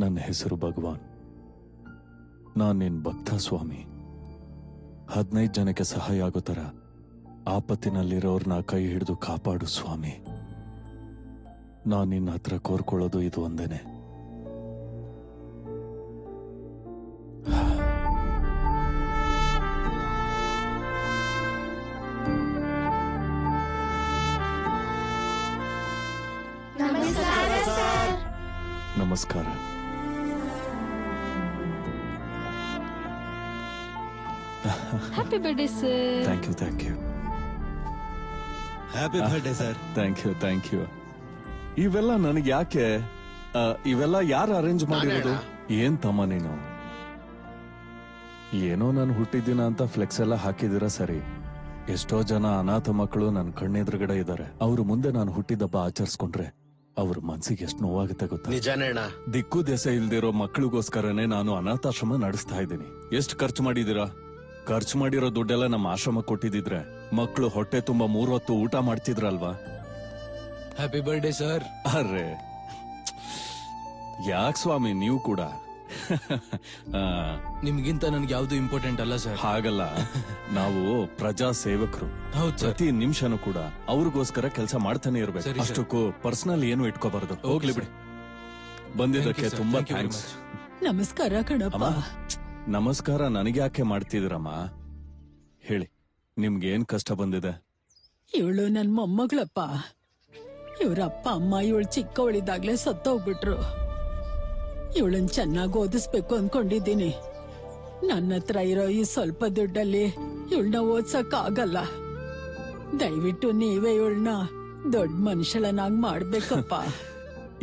ನನ್ನ ಹೆಸರು ಭಗವಾನ್. ನಾನ್ ನಿನ್ ಭಕ್ತ ಸ್ವಾಮಿ. 15 ಜನಕ್ಕೆ ಸಹಾಯ ಆಗೋ ತರ ಆಪತ್ತಿನಲ್ಲಿರೋರ್ನ ಕೈ ಹಿಡಿದು ಕಾಪಾಡು ಸ್ವಾಮಿ. ನಾನ್ ನಿನ್ನ ಹತ್ರ ಕೋರ್ಕೊಳ್ಳೋದು ಇದು ಒಂದೇನೆ. ನಮಸ್ಕಾರ. Happy birthday sir. Thank you. Happy birthday sir. Thank you. ಇವೆಲ್ಲ ನನಗೆ ಯಾಕೆ? ಇವೆಲ್ಲ ಯಾರು ಅರೇಂಜ್ ಮಾಡಿರೋದು? ಏನ್ ತಮ್ಮ ನೀನು? ಏನೋ ನಾನು ಹುಟ್ಟಿದ್ದೀನ ಅಂತ ಫ್ಲೆಕ್ಸ್ ಎಲ್ಲ ಹಾಕಿದಿರ ಸರಿ. ಎಷ್ಟೋ ಜನ ಅನಾಥ ಮಕ್ಕಳು ನನ್ನ ಕಣ್ಣೆದುರುಗಡೆ ಇದ್ದಾರೆ. ಅವ್ರ ಮುಂದೆ ನಾನು ಹುಟ್ಟಿದಬ್ಬ ಆಚರಿಸ್ಕೊಂಡ್ರೆ ಅವ್ರ ಮನ್ಸಿಗೆ ಎಷ್ಟು ನೋವಾಗುತ್ತೆ ಗೊತ್ತಾ? ನಿಜಾನೇಣ. ದಿಕ್ಕು ದೆಸ ಇಲ್ದಿರೋ ಮಕ್ಕಳಿಗೋಸ್ಕರನೇ ನಾನು ಅನಾಥಾಶ್ರಮ ನಡೆಸ್ತಾ ಇದ್ದೀನಿ. ಎಷ್ಟು ಖರ್ಚು ಮಾಡಿದೀರಾ? ಖರ್ಚು ಮಾಡಿರೋ ದುಡ್ಡೆಲ್ಲ ನಮ್ಮ ಆಶ್ರಮ ಕೊಟ್ಟಿದ್ರೆ ಮಕ್ಕಳು ಹೊಟ್ಟೆ ತುಂಬಾ 3 ಹೊತ್ತು ಊಟ ಮಾಡ್ತಿದ್ರಲ್ವಾ? Happy birthday sir. ಅರ್ರೆ ಯಾಕೆ ಸ್ವಾಮಿ ನೀವು ಕೂಡ? ನಿಮ್ಗಿಂತ ನನ್ಗೆ ಯಾವ್ದು ಇಂಪಾರ್ಟೆಂಟ್ ಅಲ್ಲ ಸರ್. ಹಾಗಲ್ಲ, ನಾವು ಪ್ರಜಾ ಸೇವಕರು. ಹೌದು ಸರ್. ಪ್ರತಿ ನಿಮಿಷನೂ ಕೂಡ ಅವ್ರಿಗೋಸ್ಕರ ಕೆಲಸ ಮಾಡ್ತಾನೆ ಇರ್ಬೇಕು. ಸರಿ ಸರ್. ಅಷ್ಟಕ್ಕೂ ಪರ್ಸನಲ್ ಏನು ಇಟ್ಕೋಬಾರ್ದು. ಹೋಗ್ಲಿ ಬಿಡಿ. ಬಂದಿದ್ದಕ್ಕೆ Thank you, sir. ತುಂಬಾ Thank you very ಥ್ಯಾಂಕ್ಸ್. ನಮಸ್ಕಾರ ಕಣಪ್ಪ. ನಮಸ್ಕಾರ ನನಗೆ ಯಾಕೆ ಮಾಡ್ತಿದ್ದೀರಮ್ಮ? ಹೇಳಿ, ನಿಮ್ಗೇನ್ ಕಷ್ಟ ಬಂದಿದೆ? ಇವಳು ನನ್ ಮೊಮ್ಮಗಳಪ್ಪ. ಇವ್ರ ಅಪ್ಪ ಅಮ್ಮ ಇವಳು ಚಿಕ್ಕವಳಿದಾಗ್ಲೇ ಸತ್ತೋಗ್ಬಿಟ್ರು. ಇವಳನ್ ಚೆನ್ನಾಗಿ ಓದಿಸ್ಬೇಕು ಅನ್ಕೊಂಡಿದ್ದೀನಿ. ನನ್ನ ಹತ್ರ ಇರೋ ಈ ಸ್ವಲ್ಪ ದುಡ್ಡಲ್ಲಿ ಇವಳನ್ನ ಓದ್ಸಕ್ ಆಗಲ್ಲ. ದಯವಿಟ್ಟು ನೀವೇ ಇವಳನ್ನ ದೊಡ್ಡ ಮನುಷ್ಯಳನ್ನಾಗಿ ಮಾಡ್ಬೇಕಪ್ಪ.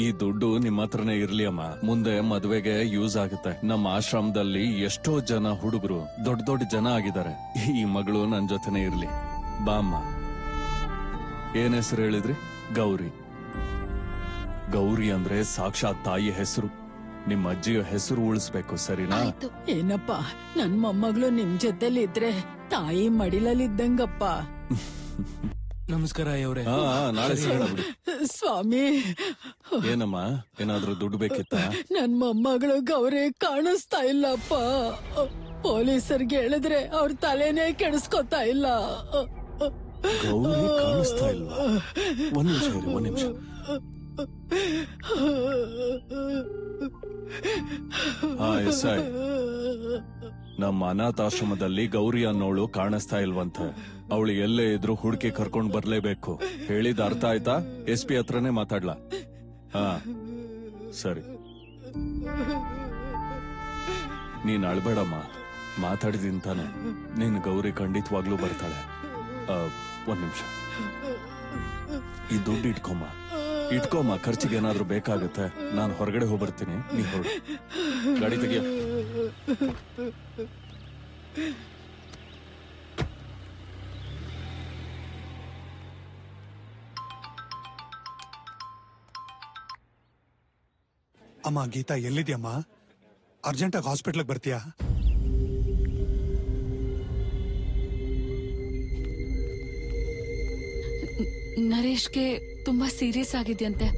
ಈ ದುಡ್ಡು ನಿಮ್ಮ ಹತ್ರನೇ ಇರ್ಲಿ ಅಮ್ಮ. ಮುಂದೆ ಮದ್ವೆಗೆ ಯೂಸ್ ಆಗುತ್ತೆ. ನಮ್ಮ ಆಶ್ರಮದಲ್ಲಿ ಎಷ್ಟೋ ಜನ ಹುಡುಗರು ದೊಡ್ಡ ಜನ ಆಗಿದ್ದಾರೆ. ಈ ಮಗಳು ನನ್ ಜೊತೆನೆ ಇರ್ಲಿ. ಬಾ ಅಮ್ಮ. ಏನ್ ಹೆಸರು ಹೇಳಿದ್ರಿ? ಗೌರಿ. ಗೌರಿ ಅಂದ್ರೆ ಸಾಕ್ಷಾತ್ ತಾಯಿ ಹೆಸರು. ನಿಮ್ಮ ಅಜ್ಜಿಯ ಹೆಸರು ಉಳಿಸ್ಬೇಕು, ಸರಿನಾ? ಏನಪ್ಪ, ನನ್ ಮೊಮ್ಮಗಳು ನಿಮ್ ಜೊತೆಲಿ ಇದ್ರೆ ತಾಯಿ ಮಡಿಲಲ್ಲಿದ್ದಂಗಪ್ಪ. ನಮಸ್ಕಾರ ಅವ್ರೆ. ನಾಳೆ ಸಿಗೋಣ ಬಿಡಿ. ಸ್ವಾಮಿ, ಏನಮ್ಮ, ಏನಾದ್ರೂ ದುಡ್ಡು ಬೇಕಿತ್ತ? ನನ್ ಮೊಮ್ಮಗಳು ಗೌರಿ ಕಾಣಿಸ್ತಾ ಇಲ್ಲಪ್ಪ. ಪೊಲೀಸರಿಗೆ ಹೇಳಿದ್ರೆ ಅವ್ರ ತಲೆನೇ ಕೆಡಿಸ್ಕೊತಾ ಇಲ್ಲ. ಗೌರಿ ಕಾಣಿಸ್ತಾ ಇಲ್ವಾ? ಒಂದ್ ನಿಮಿಷ ಇರಿ, ಒಂದ್ ನಿಮಿಷ. ಎಸ್ಐ, ನಮ್ಮ ಅನಾಥಾಶ್ರಮದಲ್ಲಿ ಗೌರಿ ಅನ್ನೋಳು ಕಾಣಿಸ್ತಾ ಇಲ್ವಂತೆ. ಅವಳು ಎಲ್ಲೇ ಇದ್ರು ಹುಡುಕಿ ಕರ್ಕೊಂಡ್ ಬರ್ಲೇಬೇಕು. ಹೇಳಿದ ಅರ್ಥ ಆಯ್ತಾ? SP ಹತ್ರನೇ ಮಾತಾಡ್ಲಾ? ಹಾ ಸರಿ. ನೀನ್ ಅಳ್ಬೇಡಮ್ಮ, ಮಾತಾಡಿದೀನಿ ತಾನೆ. ನೀನ್ ಗೌರಿ ಖಂಡಿತವಾಗ್ಲೂ ಬರ್ತಾಳೆ. ಒಂದ್ ನಿಮಿಷ. ಈ ದುಡ್ಡು ಇಟ್ಕೊಮ್ಮ, ಖರ್ಚಿಗೆ ಏನಾದ್ರೂ ಬೇಕಾಗುತ್ತೆ. ನಾನು ಹೊರಗಡೆ ಹೋಗ್ಬರ್ತೀನಿ, ನೀ ಹೊರಡು. ಗಾಡಿ ತೆಗಿಯ. ಅಮ್ಮ, ಗೀತಾ ಎಲ್ಲಿದ್ಯಮ್ಮ? ಅರ್ಜೆಂಟಾಗಿ ಹಾಸ್ಪಿಟ್ಲಿಗೆ ಬರ್ತೀಯಾ? ನರೇಶ್ಗೆ ತುಂಬಾ ಸೀರಿಯಸ್ ಆಗಿದೆಯಂತೆ.